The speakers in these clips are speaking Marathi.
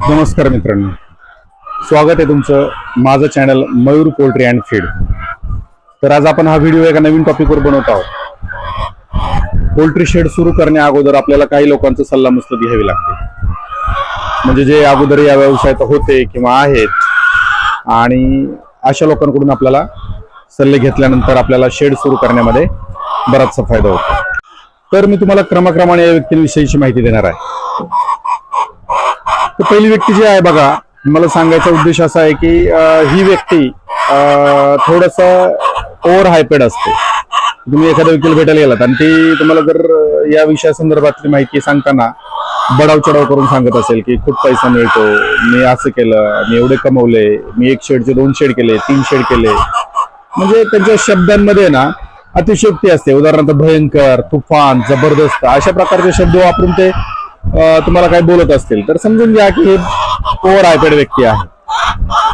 नमस्कार मित्रांनो, स्वागत आहे तुमचं माझं channel Mayur poultry and feed. तर आज आपण हा व्हिडिओ एका नवीन टॉपिकवर बनवत आहोत. पोल्ट्री शेड सुरू करण्या अगोदर आपल्याला काही लोकांचा सल्ला मसलत घ्यावी लागते. म्हणजे जे अगोदर या व्यवसायात होते किंवा आहेत आणि अशा लोकांकडून आपल्याला सल्ले घेतल्यानंतर आपल्याला शेड सुरू करण्यामध्ये बराचसा फायदा होतो. तर मी तुम्हाला क्रमाक्रमाने या व्यक्तींविषयीची माहिती देणार आहे. तर पहिली व्यक्ती जी आहे बघा, मला सांगायचा उद्देश असा आहे की ही व्यक्ती थोडस ओव्हर हायपेड असते. तुम्ही एखाद्या व्यक्तीला भेटायला गेलात आणि ती तुम्हाला जर या विषयासंदर्भातली माहिती सांगताना बडाव चढाव करून सांगत असेल की खूप पैसा मिळतो, मी असं केलं, मी एवढे कमवले, मी 1 शेडचे 2 शेड केले, 3 शेड केले, म्हणजे त्यांच्या शब्दांमध्ये ना अतिशयोक्ती असते. उदाहरणार्थ भयंकर, तुफान, जबरदस्त अशा प्रकारचे शब्द वापरून ते तुम्हाला काय बोलत असतील तर समजून घ्या की हे ओव्हर हायपेड व्यक्ती आहे.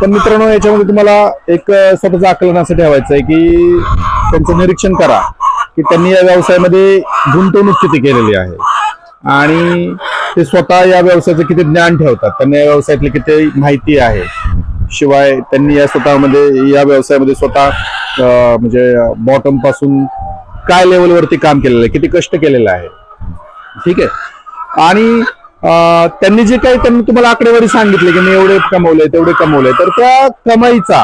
पण मित्रांनो, याच्यामध्ये तुम्हाला एक स्वतःचं आकलन असं ठेवायचं आहे की त्यांचं निरीक्षण करा की त्यांनी या व्यवसायामध्ये गुंतवणूक किती केलेली आहे आणि ते स्वतः या व्यवसायाचं किती ज्ञान ठेवतात, त्यांना या व्यवसायातली किती माहिती आहे. शिवाय त्यांनी या व्यवसायामध्ये स्वतः म्हणजे बॉटम पासून काय लेवलवरती काम केलेलं आहे, किती कष्ट केलेलं आहे. ठीक आहे. आणि त्यांनी जे काही तुम्हाला आकडेवारी सांगितली की मी एवढे कमवले तेवढे कमवले, तर त्या कमाईचा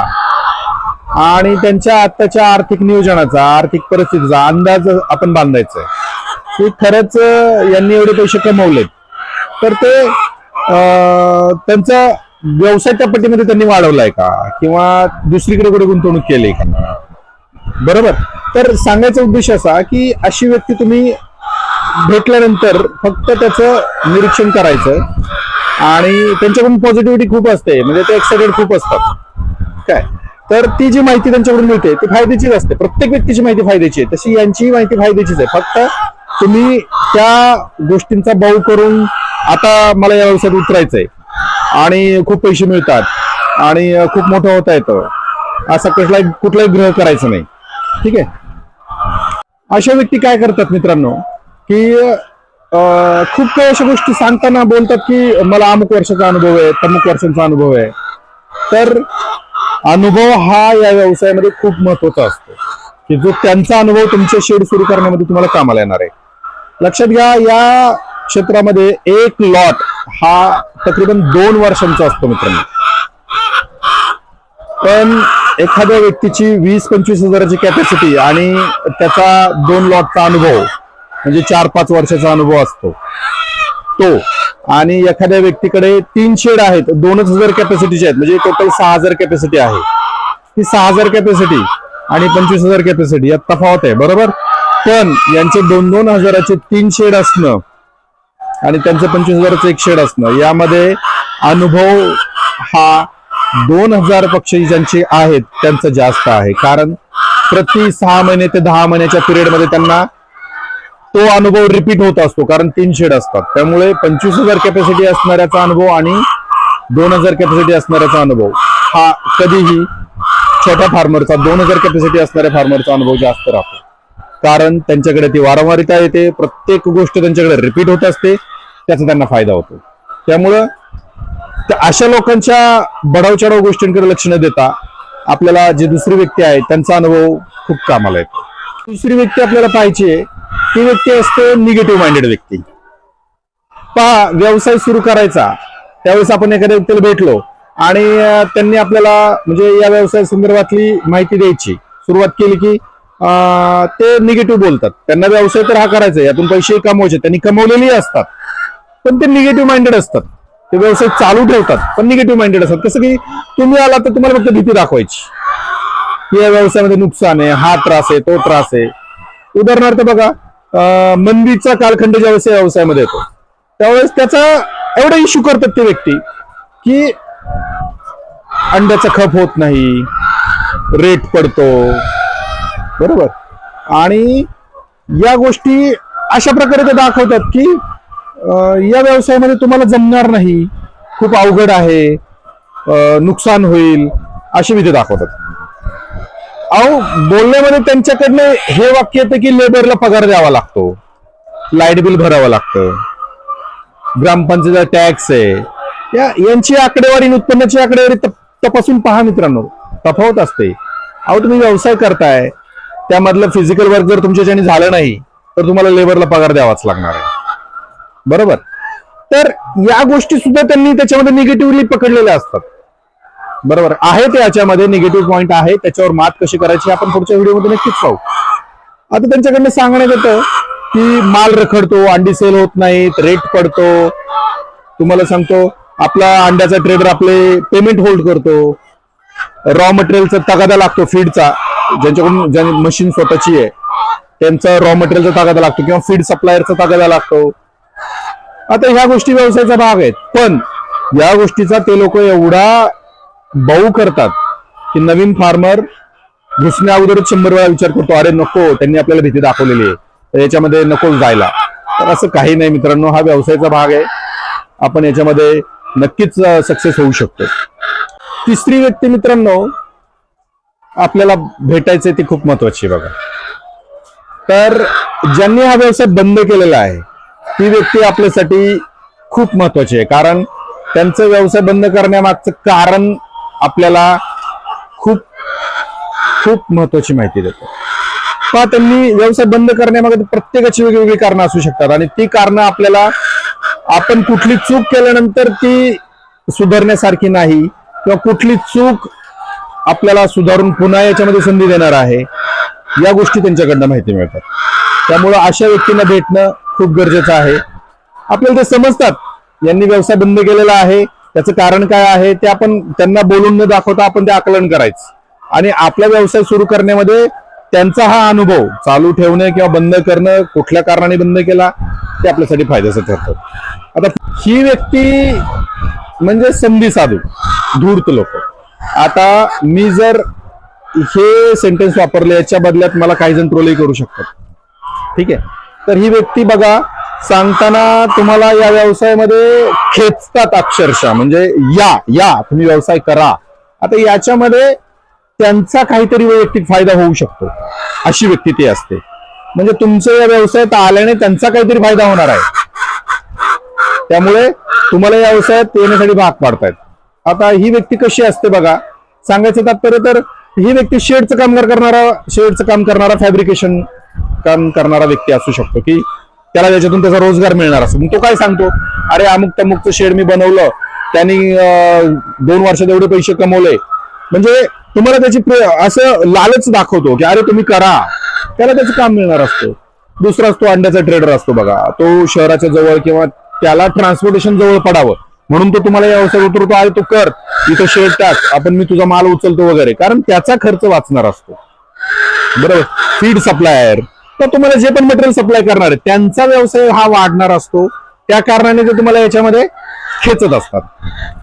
आणि त्यांच्या आत्ताच्या आर्थिक नियोजनाचा, आर्थिक परिस्थितीचा अंदाज आपण बांधायचा आहे की खरंच यांनी एवढे पैसे कमवलेत तर ते त्यांचा व्यवसाय त्या पट्टीमध्ये त्यांनी वाढवलाय का किंवा दुसरीकडे कुठे गुंतवणूक केली का. बरोबर. तर सांगायचा उद्देश असा की अशी व्यक्ती तुम्ही भेटल्यानंतर फक्त त्याचं निरीक्षण करायचं आणि त्यांच्याकडून पॉझिटिव्हिटी खूप असते, म्हणजे ते एक्साइटेड खूप असतात काय. तर ती जी माहिती त्यांच्याकडून मिळते ती फायद्याचीच असते. प्रत्येक व्यक्तीची माहिती फायद्याची आहे, तशी यांची माहिती फायद्याचीच आहे. फक्त तुम्ही त्या गोष्टींचा बाऊ करून आता मला या व्यवसायात उतरायचंय आणि खूप पैसे मिळतात आणि खूप मोठं होता येतं असा कुठलाही ग्रह करायचा नाही. ठीक आहे. अशा व्यक्ती काय करतात मित्रांनो की खूप काही अशा गोष्टी सांगताना बोलतात की मला अमुक वर्षाचा अनुभव आहे, तमुक वर्षांचा अनुभव आहे. तर अनुभव हा या व्यवसायामध्ये खूप महत्वाचा असतो की जो त्यांचा अनुभव तुमचे शेड सुरू करण्यामध्ये तुम्हाला कामाला येणार आहे. लक्षात घ्या, या क्षेत्रामध्ये एक लॉट हा तकरीबन 2 वर्षांचा असतो मित्रांनो. पण एखाद्या व्यक्तीची 20-25 हजाराची कॅपॅसिटी आणि त्याचा 2 लॉटचा अनुभव म्हणजे 4-5 वर्षाचा अनुभव असतो तो, आणि एखाद्या व्यक्तीकडे 3 शेड आहेत, 2,000 कॅपॅसिटीचे आहेत, म्हणजे टोटल 6,000 कॅपॅसिटी आहे. ती 6,000 कॅपॅसिटी आणि 25,000 कॅपॅसिटी यात तफावत आहे. बरोबर. पण यांचे 2-2 हजाराचे 3 शेड असणं आणि त्यांचं 25,000चं 1 शेड असणं यामध्ये अनुभव हा 2,000 पक्षी ज्यांचे आहेत त्यांचा जास्त आहे. कारण प्रति 6 महिने ते 10 महिन्याच्या पिरियडमध्ये त्यांना तो अनुभव रिपीट होत असतो, कारण 3 शेड असतात. त्यामुळे 25,000 कॅपॅसिटी असणाऱ्याचा अनुभव आणि 2,000 कॅपॅसिटी असणाऱ्याचा अनुभव हा कधीही छोट्या फार्मरचा, 2,000 कॅपॅसिटी असणाऱ्या फार्मरचा अनुभव जास्त राहतो. कारण त्यांच्याकडे ती वारंवारिता येते, प्रत्येक गोष्ट त्यांच्याकडे रिपीट होत असते, त्याचा त्यांना फायदा होतो. त्यामुळं अशा लोकांच्या बडाव चढाव गोष्टींकडे लक्ष न देता आपल्याला जी दुसरी व्यक्ती आहे त्यांचा अनुभव खूप कामाला येतो. दुसरी व्यक्ती आपल्याला पाहिजे ती व्यक्ती असते निगेटिव्ह माइंडेड व्यक्ती. पहा, व्यवसाय सुरू करायचा त्यावेळेस आपण एखाद्या व्यक्तीला भेटलो आणि त्यांनी आपल्याला म्हणजे या व्यवसाय संदर्भातली माहिती द्यायची सुरुवात केली की ते निगेटिव्ह बोलतात. त्यांना व्यवसाय तर हा करायचा, यातून पैसे कमवायचे, त्यांनी कमवलेली असतात, पण ते निगेटिव्ह माइंडेड असतात. ते व्यवसाय चालू ठेवतात पण निगेटिव्ह माइंडेड असतात. कसं की तुम्ही आला तर तुम्हाला फक्त भीती दाखवायची की या व्यवसायामध्ये नुकसान आहे, हा त्रास आहे, तो त्रास आहे. उदाहरणार्थ बघा, मंदीचा कालखंड ज्यावेळेस या व्यवसायामध्ये येतो त्यावेळेस त्याचा एवढा इश्यू करतात ते व्यक्ती की अंड्याचा खप होत नाही, रेट पडतो. बरोबर. आणि या गोष्टी अशा प्रकारे ते दाखवतात की या व्यवसायामध्ये तुम्हाला जमणार नाही, खूप अवघड आहे, नुकसान होईल, अशी भीती दाखवतात. अहो, बोलण्यामध्ये त्यांच्याकडनं हे वाक्य येतं की लेबरला पगार द्यावा लागतो, लाईट बिल भरावं लागतं, ग्रामपंचायतीचा टॅक्स आहे, यांची आकडेवारी आणि उत्पन्नाची आकडेवारी तपासून पहा मित्रांनो, तफावत असते. अहो तुम्ही व्यवसाय करताय, त्यामधलं फिजिकल वर्क जर तुमच्याच्याने झालं नाही तर तुम्हाला लेबरला पगार द्यावाच लागणार आहे, बरोबर. तर या गोष्टी सुद्धा त्यांनी त्याच्यामध्ये निगेटिव्हली पकडलेल्या असतात, बरोबर आहे. ते याच्यामध्ये निगेटिव्ह पॉईंट आहे, त्याच्यावर मात कशी करायची आपण पुढच्या व्हिडिओमध्ये नक्कीच पाहू. आता त्यांच्याकडनं सांगण्यात येतं की माल रखडतो, अंडी सेल होत नाहीत, रेट पडतो. तुम्हाला सांगतो आपला अंड्याचा ट्रेडर आपले पेमेंट होल्ड करतो, रॉ मटेरियलचा तगादा लागतो, फीडचा, ज्यांच्याकडून ज्यांनी मशीन स्वतःची आहे त्यांचा रॉ मटेरियलचा तगादा लागतो किंवा फीड सप्लायरचा तगादा लागतो. आता ह्या गोष्टी व्यवसायाचा भाग आहेत, पण या गोष्टीचा ते लोक एवढा बाऊ करतात की नवीन फार्मर घुसण्या अगोदरच 100 वेळा विचार करतो, अरे नको, त्यांनी आपल्याला भीती दाखवलेली आहे तर याच्यामध्ये नको जायला. तर असं काही नाही मित्रांनो, हा व्यवसायाचा भाग आहे, आपण याच्यामध्ये नक्कीच सक्सेस होऊ शकतो. तिसरी व्यक्ती मित्रांनो आपल्याला भेटायचे ती खूप महत्वाची बघा. तर ज्यांनी हा व्यवसाय बंद केलेला आहे ती व्यक्ती आपल्यासाठी खूप महत्वाची आहे, कारण त्यांचं व्यवसाय बंद करण्यामागचं कारण आपल्याला खूप खूप महत्वाची माहिती देतो. का त्यांनी व्यवसाय बंद करण्यामागे प्रत्येकाची वेगवेगळी कारणं असू शकतात आणि ती कारणं आपल्याला, आपण कुठली चूक केल्यानंतर ती सुधारण्यासारखी नाही किंवा कुठली चूक आपल्याला सुधारून पुन्हा याच्यामध्ये संधी देणार आहे, या गोष्टी त्यांच्याकडनं माहिती मिळतात. त्यामुळं अशा व्यक्तींना भेटणं खूप गरजेचं आहे. आपल्याला ते समजतात यांनी व्यवसाय बंद केलेला आहे, त्याचं कारण काय आहे ते आपण त्यांना बोलून न दाखवता आपण ते आकलन करायचं आणि आपला व्यवसाय सुरू करण्यामध्ये त्यांचा हा अनुभव चालू ठेवणं किंवा बंद करणं, कुठल्या कारणाने बंद केला ते आपल्यासाठी फायद्याचं ठरतं. आता ही व्यक्ती म्हणजे संधी साधू, धूर्त लोक. आता मी जर हे सेंटेन्स वापरले याच्या बदल्यात मला काही जण ट्रोलही करू शकतात, ठीक आहे. तर ही व्यक्ती बघा सांगताना तुम्हाला या व्यवसायामध्ये खेचतात अक्षरशः, म्हणजे या तुम्ही व्यवसाय करा. आता याच्यामध्ये त्यांचा काहीतरी वैयक्तिक फायदा होऊ शकतो, अशी व्यक्ती ती असते. म्हणजे तुमच्या या व्यवसायात आल्याने त्यांचा काहीतरी फायदा होणार आहे, त्यामुळे तुम्हाला या व्यवसायात येण्यासाठी भाग पाडतायत. आता ही व्यक्ती कशी असते बघा, सांगायचं तात्पर्य तर ही व्यक्ती शेडचं काम करणारा फॅब्रिकेशन काम करणारा व्यक्ती असू शकतो की त्याला त्याच्यातून त्याचा रोजगार मिळणार असतो. मग तो काय सांगतो, अरे अमुक तमुकचं शेड मी बनवलं, त्यांनी 2 वर्षात एवढे पैसे कमवले, म्हणजे तुम्हाला त्याची असं लालच दाखवतो की अरे तुम्ही करा, त्याला त्याचं काम मिळणार असतं. दुसरा असतो अंड्याचा ट्रेडर असतो बघा, तो शहराच्या जवळ किंवा त्याला ट्रान्सपोर्टेशन जवळ पडावं म्हणून तो तुम्हाला या व्यवसायात उतरतो, अरे तू कर, इथं शेड टाक, आपण मी तुझा माल उचलतो वगैरे, कारण त्याचा खर्च वाचणार असतो, बरोबर. फीड सप्लायर तर तुम्हाला जे पण मटेरियल सप्लाय करणार आहे त्यांचा व्यवसाय हा वाढणार असतो, त्या कारणाने ते तुम्हाला याच्यामध्ये खेचत असतात.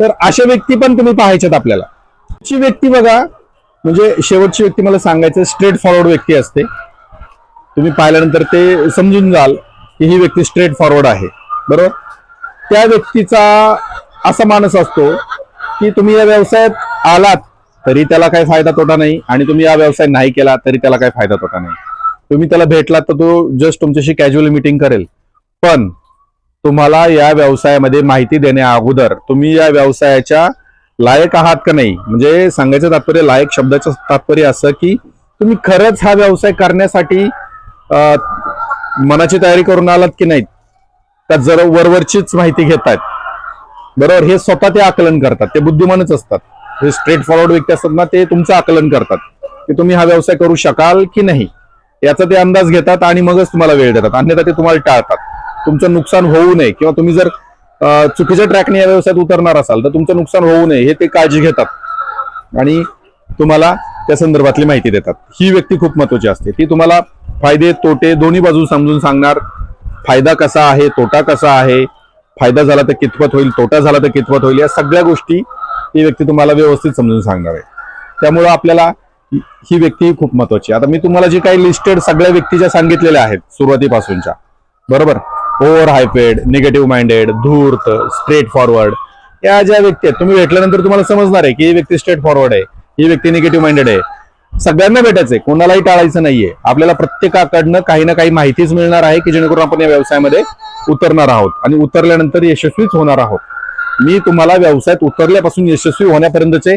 तर अशा व्यक्ती पण तुम्ही पाहायच्यात आपल्याला. ची व्यक्ती बघा, म्हणजे शेवटची व्यक्ती मला सांगायचं स्ट्रेट फॉरवर्ड व्यक्ती असते. तुम्ही पाहिल्यानंतर ते समजून जाल की ही व्यक्ती स्ट्रेट फॉरवर्ड आहे, बरोबर. त्या व्यक्तीचा असा माणूस असतो की तुम्ही या व्यवसायात आलात तरी त्याला काही फायदा तोटा नाही आणि तुम्ही या व्यवसाय नाही केला तरी त्याला काही फायदा तोटा नाही. तुम्ही त्याला भेटलात तर तो जस्ट तुमच्याशी कॅज्युअली मीटिंग करेल, पण तुम्हाला या व्यवसायामध्ये माहिती देण्या अगोदर तुम्ही या व्यवसायाच्या लायक आहात का नाही, म्हणजे सांगायचं तात्पर्य, लायक शब्दाचं तात्पर्य असं की तुम्ही खरंच हा व्यवसाय करण्यासाठी मनाची तयारी करून आलात की नाही, तर जर वरवरचीच माहिती घेतायत, बरोबर. हे स्वतः ते आकलन करतात, ते बुद्धिमानच असतात. हे स्ट्रेट फॉरवर्ड व्यक्ती असतात ना, ते तुमचं आकलन करतात की तुम्ही हा व्यवसाय करू शकाल की नाही याचा ते अंदाज घेतात आणि मगच तुम्हाला वेळ देतात, अन्यथा ते तुम्हाला टाळतात. तुमचं नुकसान होऊ नये किंवा तुम्ही जर चुकीच्या ट्रॅकने या व्यवसायात उतरणार असाल तर तुमचं नुकसान होऊ नये हे ते काळजी घेतात आणि तुम्हाला त्या संदर्भातली माहिती देतात. ही व्यक्ती खूप महत्वाची असते, ती तुम्हाला फायदे तोटे दोन्ही बाजू समजून सांगणार. फायदा कसा आहे, तोटा कसा आहे, फायदा झाला तर कितपत होईल, तोटा झाला तर कितपत होईल, या सगळ्या गोष्टी ही व्यक्ती तुम्हाला व्यवस्थित समजून सांगणार आहे. त्यामुळं आपल्याला ही व्यक्ती खूप महत्वाची. आता मी तुम्हाला जे काही लिस्टेड सगळ्या व्यक्तीच्या सांगितलेल्या आहेत सुरुवातीपासूनच्या, बरोबर, ओव्हर हायपेड, निगेटिव्ह माइंडेड, धूर्त, स्ट्रेट फॉरवर्ड, या ज्या व्यक्ती आहेत तुम्ही भेटल्यानंतर तुम्हाला समजणार आहे की ही व्यक्ती स्ट्रेट फॉरवर्ड आहे, ही व्यक्ती निगेटिव्ह माइंडेड आहे. सगळ्यांना भेटायचंय, कोणालाही टाळायचं नाहीये. आपल्याला प्रत्येकाकडनं काही ना काही माहितीच मिळणार आहे की जेणेकरून आपण या व्यवसायामध्ये उतरणार आहोत आणि उतरल्यानंतर यशस्वीच होणार आहोत. मी तुम्हाला व्यवसायात उतरल्यापासून यशस्वी होण्यापर्यंतचे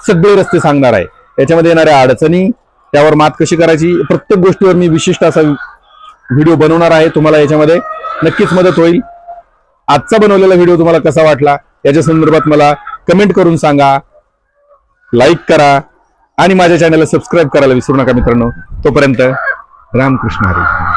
सगळे रस्ते सांगणार आहे. याच्यामध्ये येणाऱ्या अडचणी, त्यावर मात कशी करायची, प्रत्येक गोष्टीवर मी विशिष्ट असा व्हिडिओ बनवणार आहे. तुम्हाला याच्यामध्ये नक्कीच मदत होईल. आजचा बनवलेला व्हिडिओ तुम्हाला कसा वाटला याच्या संदर्भात मला कमेंट करून सांगा. लाईक करा आणि माझ्या चॅनलला सबस्क्राईब करायला विसरू नका मित्रांनो. तोपर्यंत रामकृष्ण हरी.